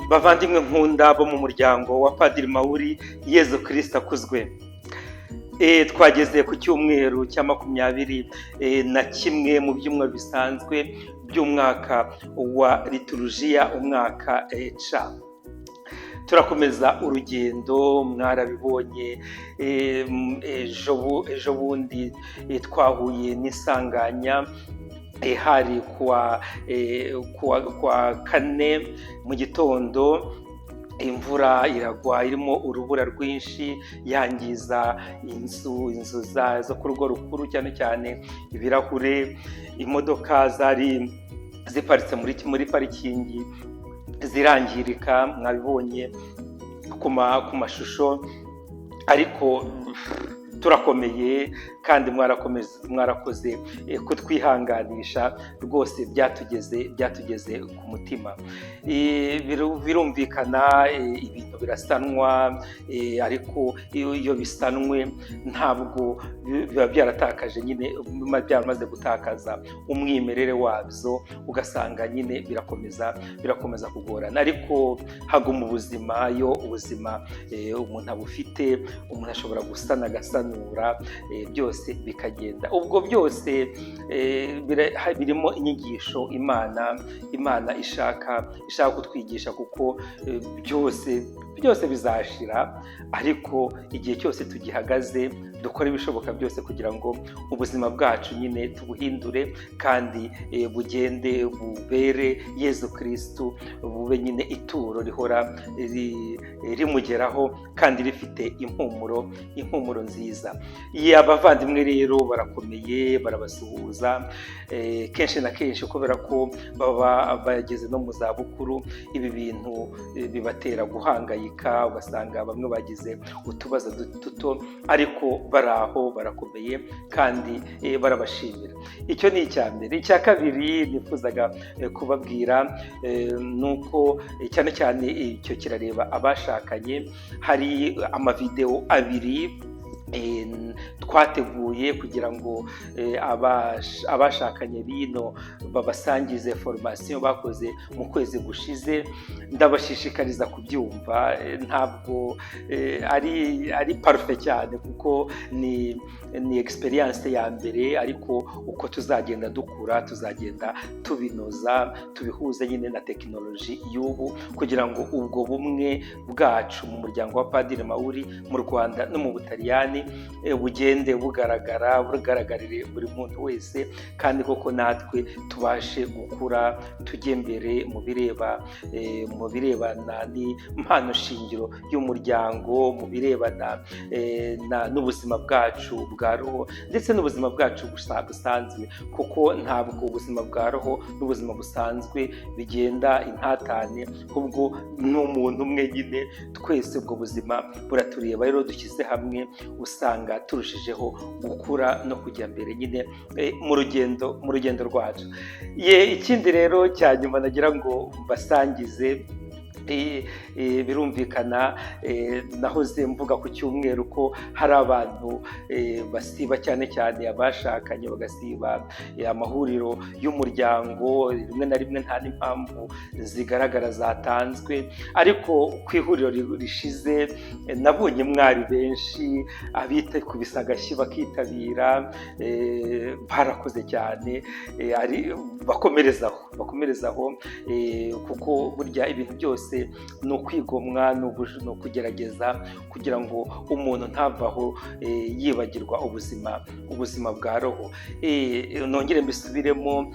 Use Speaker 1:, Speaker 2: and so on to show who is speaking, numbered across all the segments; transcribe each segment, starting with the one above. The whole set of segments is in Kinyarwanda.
Speaker 1: bavandimwe nkunda bo mu muryango wa Padiri Mauri, Yezu Kristo akuzwe. Twageze ku cyumweru cya 21 mu byumweru bisanzwe by'umwaka wa liturujia, umwaka C. Turakomeza urugendo, mwarabibonye ejo bundi twahuye n'isanganya hari kuwa kane mu gitondo. Imvura iragwa irimo urubura rwinshi, yangiza inzu zo ku rugo rukuru, cyane cyane ibirahure. Imodoka zari ziparitse muri parikingi zirangirika, mwabibonye ku mashusho, ariko turakomeye kandi mwarakoze kutwihanganisha rwose. byatugeze ku mutima. Birumvikana ibintu birasanwa, ariko iyo bisanwe ntabwo biba byaratakaje, nyine byaramaze gutakaza umwimerere wabyo, ugasanga nyine birakomeza kugorana. Ariko haguma ubuzima, iyo ubuzima umuntu abufite, umuntu ashobora gusana agasanura, byose bikagenda. Ubwo byose birimo inyigisho Imana ishaka kutwigisha, kuko byose bizashira, ariko igihe cyose tugihagaze dukora ibishoboka byose kugira ngo ubuzima bwacu nyine tubuhindure, kandi bugende bubere Yezu Kristo, bube nyine ituro rihora rimugeraho kandi rifite impumuro nziza. Abavandimwe rero barakomeye, barabasuhuza kenshi na kenshi, kubera ko baba bageze no mu zabukuru. Ibi bintu bibatera guhangayika, ugasanga bamwe bagize utubazo duto, ariko baraho barakomeye kandi barabashimira. Icyo ni icya mbere. Icya kabiri nifuzaga kubabwira nuko cyane cyane icyo kirareba abashakanye. Hari amavideo abiri twateguye kugira ngo abashakanye bino babasangize formation bakoze mu kwezi gushize. Ndabashishikariza kubyumva. Ntabwo ari parfait cyane, kuko ni experience ya mbere, ariko uko tuzagenda dukura tuzagenda tubinoza, tubihuze nyine na tekinoloji y'ubu, kugira ngo ubwo bumwe bwacu mu muryango wa Padiri Mauri mu Rwanda no mu Butaliyani bugende bugaragarire buri muntu wese, kandi koko natwe tubashe gukura tujye mbere mu birebana n'impano shingiro y'umuryango, mu birebana n'ubuzima bwacu bwa roho ndetse n'ubuzima bwacu busanzwe, kuko ntabwo ubuzima bwa roho n'ubuzima busanzwe bigenda intatane, ahubwo n'umuntu umwe nyine. Twese ubwo buzima buratureba, rero dushyize hamwe usanga turushijeho gukura no kujya mbere nyine mu rugendo rwacu. Ikindi rero cya nyuma nagira ngo mbasangize, birumvikana nahoze mvuga ku cyumweru ko hari abantu basiba, cyane cyane abashakanye bagasiba amahuriro y'umuryango. Rimwe na rimwe nta n'impamvu zigaragara zatanzwe, ariko ku ihuriro rishize nabonye mwari benshi, abikubise agashyi bakitabira. Barakoze cyane, bakomerezaho, kuko burya ibintu byose ni ukwigomwa, ni ukugerageza kugira ngo umuntu ntavaho yibagirwa ubuzima bwa roho. Nongere mbisubiremo,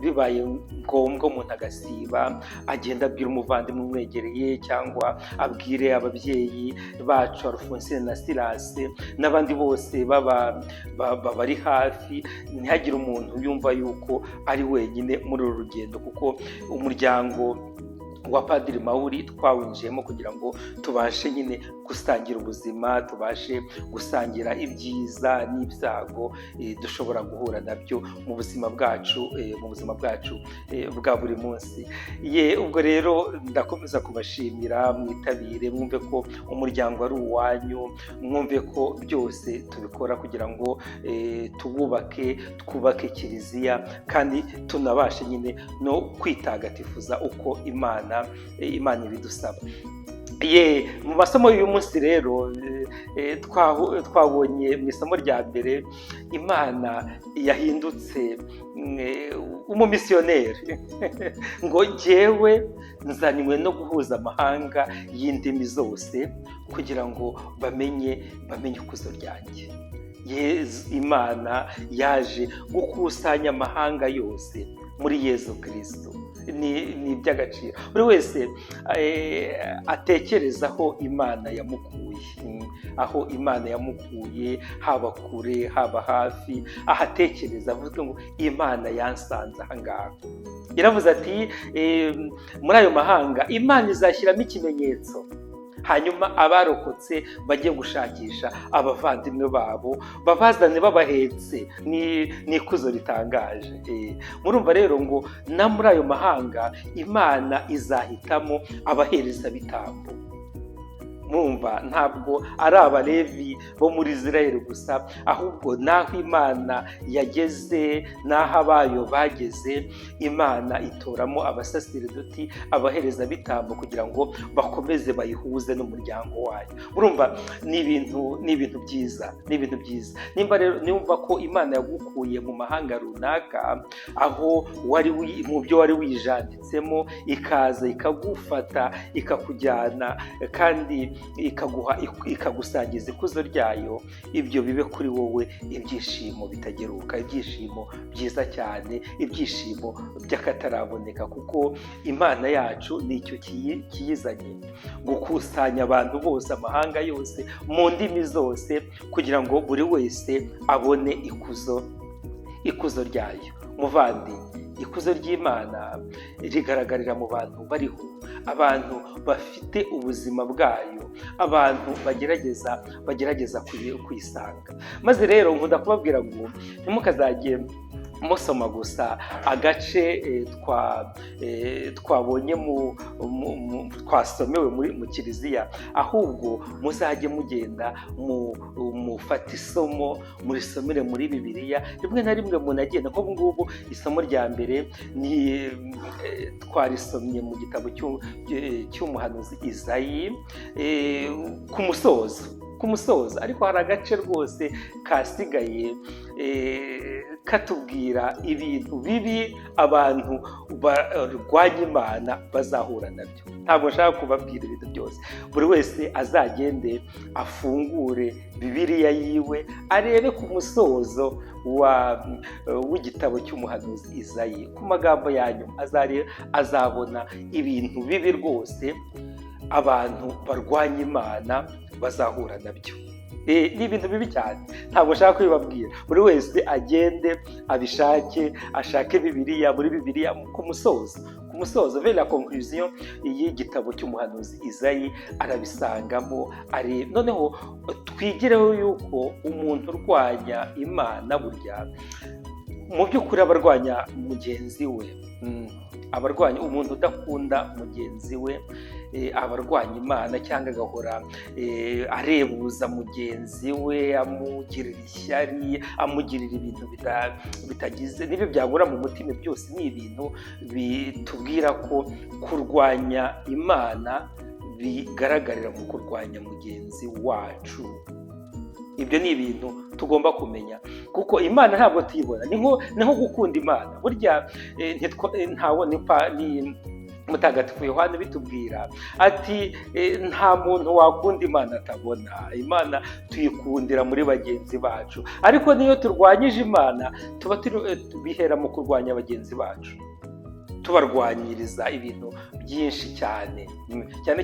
Speaker 1: bibaye ngombwa umuntu agasiba, agenda abwira umuvandimwe umwegereye, cyangwa abwire ababyeyi bacu Alphonsine na Silas n'abandi bose bari hafi. Ntihagire umuntu yumva yuko ari wenyine muri uru rugendo, kuko umuryango wa Padiri Mauri twawinjiyemo kugira ngo tubashe nyine gusangira ubuzima, tubashe gusangira ibyiza n'ibyago dushobora guhura nabyo mu buzima bwacu bwa buri munsi. Ubwo rero ndakomeza kubashimira, mwitabire, mwumve ko umuryango ari uwanyu, mwumve ko byose tubikora kugira ngo twubake kiliziya, kandi tunabashe nyine no kwitagatifuza uko Imana Imana ibidusaba. Mu masomo y'uyu munsi rero twabonye mu isomo rya mbere Imana yahindutse umumisiyoneri ngo jyewe nzanywe no guhuza amahanga y'indimi zose kugira ngo bamenye ikuzo ryanjye. Imana yaje gukusanya amahanga yose muri Yezu Kristo. Ni iby'agaciro buri wese atekereza aho Imana yamukuye, haba kure haba hafi, ahatekereza avuga ngo Imana yansanze aha ngaha. Yaravuze ati muri ayo mahanga Imana izashyiramo ikimenyetso, hanyuma abarokotse bajye gushakisha abavandimwe babo babazane babahetse. Ni ikuzo ritangaje. Murumva rero ngo na muri ayo mahanga Imana izahitamo abaherezabitambo. Mwumva ntabwo ari Abalevi bo muri Israel gusa, ahubwo n'aho Imana yageze, n'aho abayo bageze, Imana itoramo abasaserdoti, abaherezabitambo kugira ngo bakomeze bayihuze n'umuryango wayo. Murumva ni ibintu byiza. Nimba rero nimba ko Imana yagukuye mu mahanga runaka, aho mu byo wari wijanditsemo, ikaza ikagufata ikakujyana kandi ikagusangiza ikuzo ryayo, ibyo bibe kuri wowe ibyishimo bitageruka, ibyishimo byiza cyane, ibyishimo by'akataraboneka, kuko Imana yacu nicyo kiyizanye, gukusanya abantu bose, amahanga yose, mu ndimi zose, kugira ngo buri wese abone ikuzo ryayo. Muvandi, ikuzo ry'Imana rigaragarira mu bantu bariho, abantu bafite ubuzima bwayo, abantu bagerageza kuyisanga. Maze rero nkunda kubabwira ngo ntimukazajye musoma gusa agace twabonye twasomewe mu kiliziya, ahubwo muzajye mugenda mufate isomo murisomere muri Bibiliya. Rimwe na rimwe munagenda, nk'ubu ngubu isomo rya mbere twarisomye mu gitabo cy'umuhanuzi Izayi ku musozo, ariko hari agace rwose kasigaye katubwira ibintu bibi abantu barwanya Imana bazahura nabyo. Ntabwo nshaka kubabwira ibintu byose, buri wese azagende afungure Bibiliya yiwe, arebe ku musozo w'igitabo cy'umuhanuzi Izayi, ku magambo yanyu azabona ibintu bibi rwose abantu barwanya Imana bazahura nabyo. Ni ibintu bibi cyane, ntabwo nshaka kubibabwira. Buri wese agende ashake Bibiliya, muri Bibiliya ku musozo vers la conclusion y'igitabo cy'umuhanuzi Izayi arabisangamo. Noneho twigireho yuko umuntu urwanya Imana burya mu by'ukuri abarwanya mugenzi we, abarwanya umuntu udakunda mugenzi we, abarwanya Imana, cyangwa agahora arebuza mugenzi we, amugirira ishyari, amugirira ibintu bitagize n'ibyo byagura mu mutima. Byose ni ibintu bitubwira ko kurwanya Imana bigaragarira mu kurwanya mugenzi wacu. Ibyo ni ibintu tugomba kumenya, kuko Imana ntabwo tuyibona. Ni nko gukunda Imana burya. Ni Mutagatifu Yohana bitubwira ati nta muntu wakunda Imana atabona. Imana tuyikundira muri bagenzi bacu, ariko niyo turwanyije Imana tuba bihera mu kurwanya bagenzi bacu, tubarwanyiriza ibintu byinshi cyane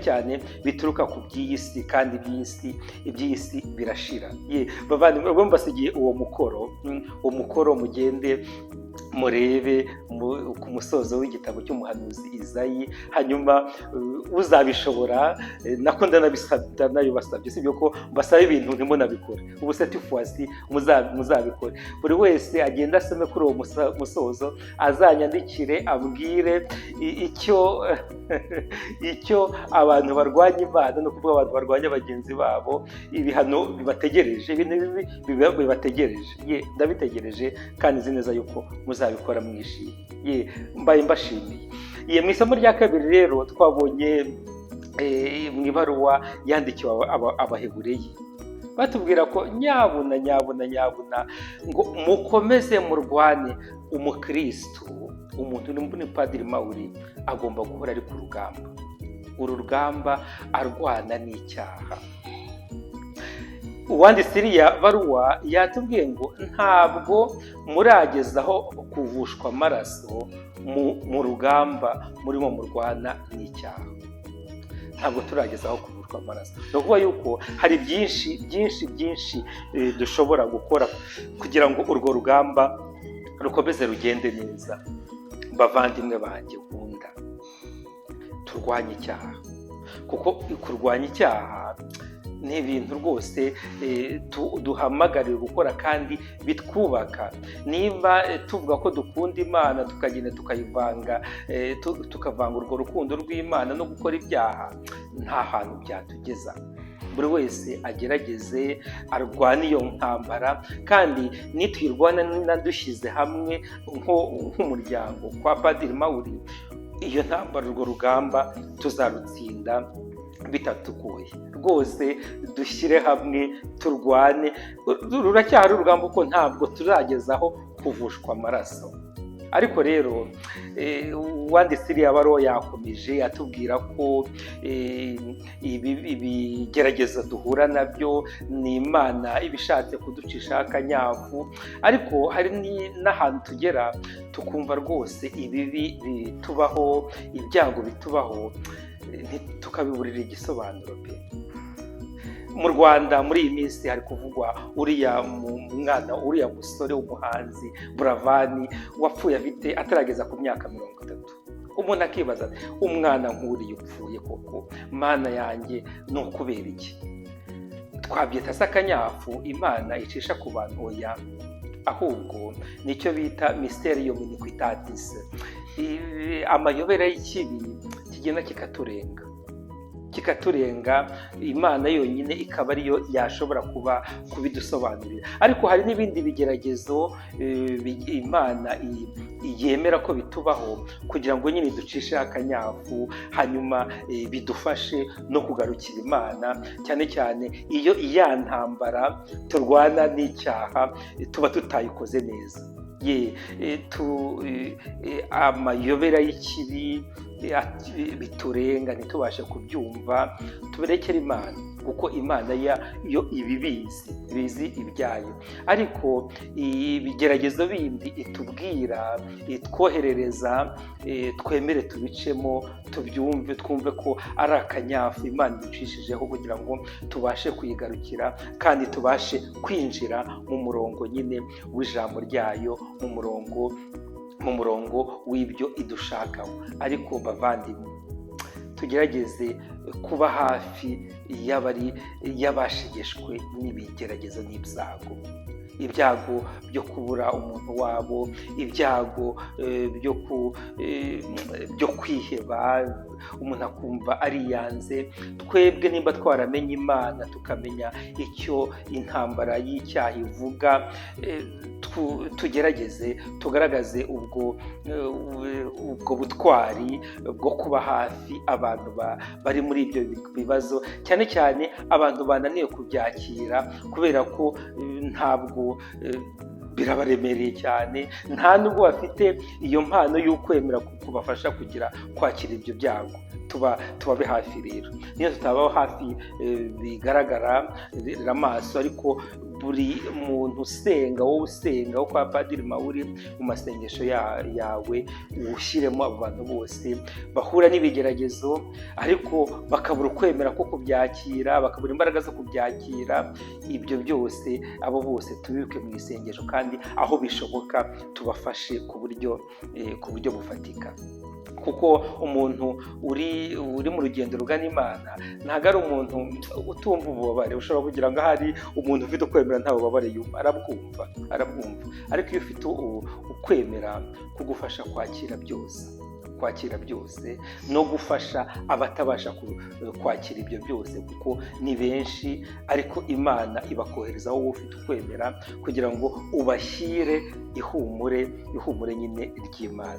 Speaker 1: cyane bituruka ku by'iyi si, kandi iby'iyi si birashira. Bavandimwe, mbasigiye uwo mukoro mugende murebe ku musozo w'igitabo cy'umuhanuzi Izayi, hanyuma uzabishobora, nako ndanabibasabye, sibyo ko mbasaba ibintu ntimunabikore. Ubu setifuwasi muzabikore. Buri wese agenda asome kuri uwo musozo, azanyandikire ambwire icyo abantu barwanya Imana, no kuvuga abantu barwanya bagenzi babo, ibihano bibategereje, ibintu bibi bibategereje. Ndabitegereje kandi nzi neza yuko muzabikora mwishimye. Mbaye mbashimiye. Iyo mu isomo rya kabiri rero twabonye mu ibaruwa yandikiwe abahebureyi batubwira ko nyabuna ngo mukomeze murwane. Umukristo, umuntu ni Padiri Mawuri agomba guhora ari ku rugamba. Uru rugamba arwana n'icyaha. Uwanditse iriya baruwa yatubwiye ngo ntabwo muragezaho kuvushwa amaraso mu rugamba murimo murwana n'icyaha. Ntabwo turagezaho kuvushwa amaraso. Ni ukuvuga yuko hari byinshi dushobora gukora kugira ngo urwo rugamba rukomeze rugende neza. Bavandimwe banjye nkunda, turwanye icyaha, kuko kurwanya icyaha ni ibintu rwose duhamagariwe gukora kandi bitwubaka. Niba tuvuga ko dukunda Imana tukagenda tukayivanga, tukavanga urwo rukundo rw'Imana no gukora ibyaha, nta hantu byatugeza. Buri wese agerageze arwane iyo ntambara, kandi nitwirwana dushyize hamwe nk'umuryango kwa Padiri Mawuri, iyo ntambara, urwo rugamba tuzarutsinda bitatugoye rwose. Dushyire hamwe turwane. Ruracyari urugamba kuko ntabwo turagezaho kuvushwa amaraso. Ariko rero uwanditse iriya baruwa yakomeje atubwira ko ibigeragezo duhura nabyo ni Imana ibishatse kuducishaho akanyafu, ariko hari n'ahantu tugera tukumva rwose ibibi bitubaho, ibyago bitubaho, tukabiburira igisobanuro pe. Mu Rwanda muri iyi minsi hari kuvugwa uriya musore w'umuhanzi Buravani wapfuye atarageza ku myaka 30. Umuntu akibaza ati umwana nk'uriya upfuye koko, Mana yanjye ni ukubera iki? Twabyita se akanyafu Imana icisha ku bantu? Oya, ahubwo nicyo bita mysterium iniquitatis, amayobera y'ikibi kigenda kikaturenga. Imana yonyine ikaba ariyo yashobora kubidusobanurira. Ariko hari n'ibindi bigeragezo Imana yemera ko bitubaho kugira ngo nyine ducishe akanyafu, hanyuma bidufashe no kugarukira Imana, cyane cyane iyo iya ntambara turwana n'icyaha tuba tutayikoze neza. Amayobera y'ikibi biturenga ntitubashe kubyumva, tubirekere Imana, kuko Imana yo ibizi ibyayo. Ariko ibigeragezo bindi itubwira, itwoherereza, twemere tubicemo, tubyumve, twumve ko ari akanyafu Imana iducishijeho kugira ngo tubashe kuyigarukira, kandi tubashe kwinjira mu murongo nyine w'ijambo ryayo, mu murongo w'ibyo idushakaho. Ariko bavandimwe, tugerageze kuba hafi y'abashegeshwe n'ibigeragezo n'ibyago. Ibyago byo kubura umuntu wabo, ibyago byo kwiheba, umuntu akumva ariyanze. Twebwe nimba twaramenye Imana, tukamenya icyo intambara y'icyaha ivuga, tugerageze tugaragaze ubwo butwari bwo kuba hafi abantu bari muri ibyo bibazo, cyane cyane abantu bananiwe kubyakira kubera ko ntabwo birabaremereye cyane, nta nubwo bafite iyo mpano y'ukwemera kubafasha kwakira ibyo byago. tubabe hafi rero. Niyo tutabaho hafi bigaragara amaso, ariko buri muntu usenga, wowe usenga wo kwa Padiri Mawuri, mu masengesho yawe ushyiremo abo bantu bose bahura n'ibigeragezo ariko bakabura ukwemera ko kubyakira, bakabura imbaraga zo kubyakira. Ibyo byose abo bose tubibuke mu isengesho, kandi aho bishoboka tubafashe ku buryo bufatika. Kuko umuntu uri mu rugendo rugana Imana ntabwo ari umuntu utumva ububabare. Ushobora kugira ngo ahari umuntu ufite ukwemera nta bubabare yumva, arabwumva. Ariko iyo ufite ukwemera kugufasha kwakira byose, kwakira byose no gufasha abatabasha kwakira ibyo byose, kuko ni benshi, ariko Imana ibakoherezaho wowe ufite ukwemera kugira ngo ubashyire ihumure nyine ry'Imana.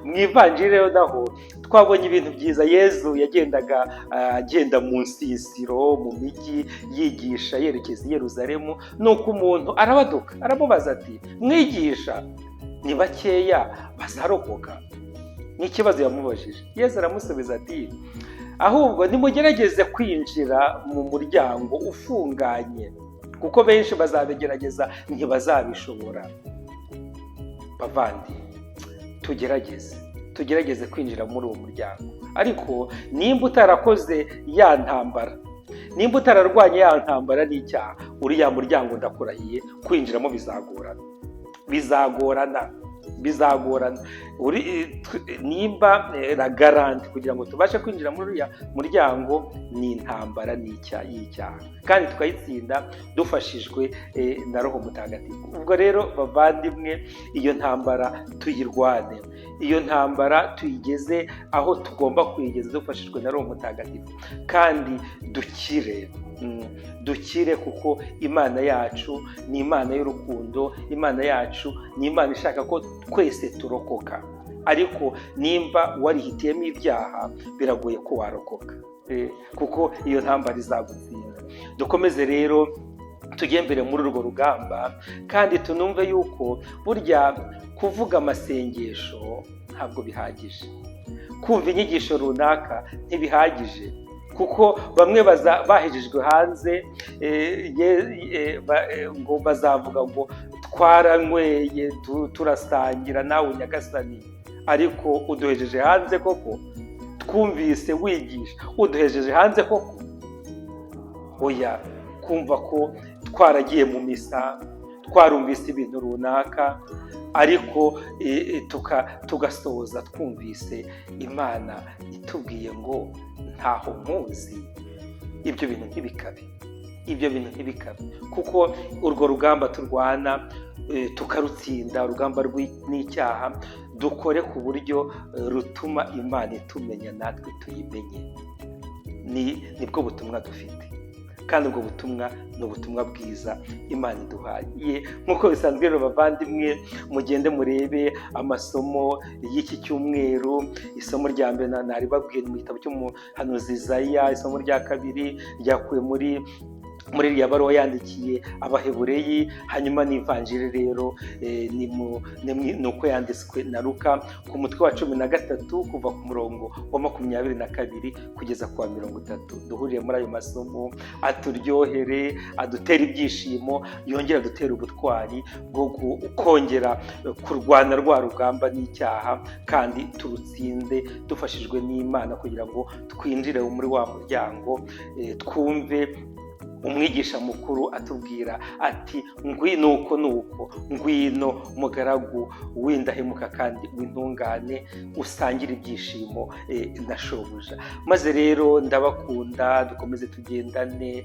Speaker 1: Mu ivanjiri rero naho twabonye ibintu byiza. Yezu yagendaga agenda mu nsisiro mu mijyi yigisha yerekeza i Yeruzalemu, nuko umuntu arabaduka aramubaza ati, mwigisha, ni bakeya bazarokoka? N'ikibazo yamubajije. Yezu aramusubiza ati, ahubwo nimugerageze kwinjira mu muryango ufunganye, kuko benshi bazabigerageza ntibazabishobora. Bavandi, tugerageze kwinjira muri uwo muryango. Ariko nimba utarakoze ya ntambara, nimba utararwanya ya ntambara n'icyaha, uriya muryango ndakurahiye kwinjiramo bizagorana. Nimba la garanti kugira ngo tubashe kwinjira muri uriya muryango ni intambara y'icyaha, kandi tukayitsinda dufashijwe na Roho Mutagatifu. Ubwo rero bavandimwe, iyo ntambara tuyirwane, iyo ntambara tuyigeze aho tugomba kuyigeza dufashijwe na Roho Mutagatifu, kandi dukire, kuko Imana yacu ni Imana y'urukundo. Imana yacu ni Imana ishaka ko twese turokoka, ariko nimba warihitiyemo ibyaha biragoye ko warokoka, kuko iyo ntambara izagutsinda. Dukomeze rero tujye mbere muri urwo rugamba, kandi tunumve yuko burya kuvuga amasengesho ntabwo bihagije, kumva inyigisho runaka ntibihagije, kuko bamwe bahejejwe hanze ngo bazavuga ngo twaranyweye turasangira nawe Nyagasani, ariko uduhejeje hanze koko? Twumvise wigisha, uduhejeje hanze koko? Oya, kumva ko twaragiye mu misa, twarumvise ibintu runaka, ariko tugasoza twumvise Imana itubwiye ngo ntaho muzi. Ibyo bintu ntibikabe, kuko urwo rugamba turwana tukarutsinda, urugamba n'icyaha, dukore ku buryo rutuma Imana itumenya natwe tuyimenye. Nibwo butumwa dufite, kandi ubwo butumwa ni ubutumwa bwiza Imana iduhaye. Nk'uko bisanzwe rero bavandimwe, mugende murebe amasomo y'iki cyumweru. Isomo rya mbere naribabwiye mu gitabo cy'umuhanuzi Izaya, isomo rya kabiri ryakuwe muri iriya baruwa yandikiye Abahebureyi, hanyuma n'ivanjiri rero ni uko yanditswe na Luka ku mutwe wa 13 kuva ku murongo wa 22 kugeza ku wa 30. Duhuriye muri ayo masomo, aturyohere, adutera ibyishimo, yongera adutera ubutwari bwo kongera kurwana rwa rugamba n'icyaha, kandi turutsinde dufashijwe n'Imana, kugira ngo twinjire muri wa muryango, twumve umwigisha mukuru atubwira ati, ngwino mugaragu w'indahemuka kandi w'intungane, usangira ibyishimo na shobuja. Maze rero ndabakunda, dukomeze tugendane,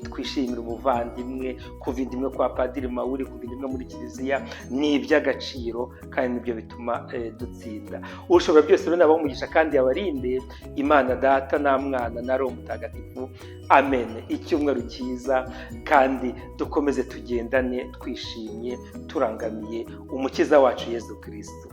Speaker 1: twishimire umuvandimwe. Kuva indimwe kwa Padiri Mawuri, kuva indimwe muri Kiliziya ni iby'agaciro, kandi nibyo bituma dutsinda. Ushobora byose rero nabaho umugisha kandi yabarinde, Imana Data na Mwana na Roho Mutagatifu. Amen. Icyumweru cyiza, kandi dukomeze tugendane twishimye, turangamiye Umukiza wacu Yezu Kristo.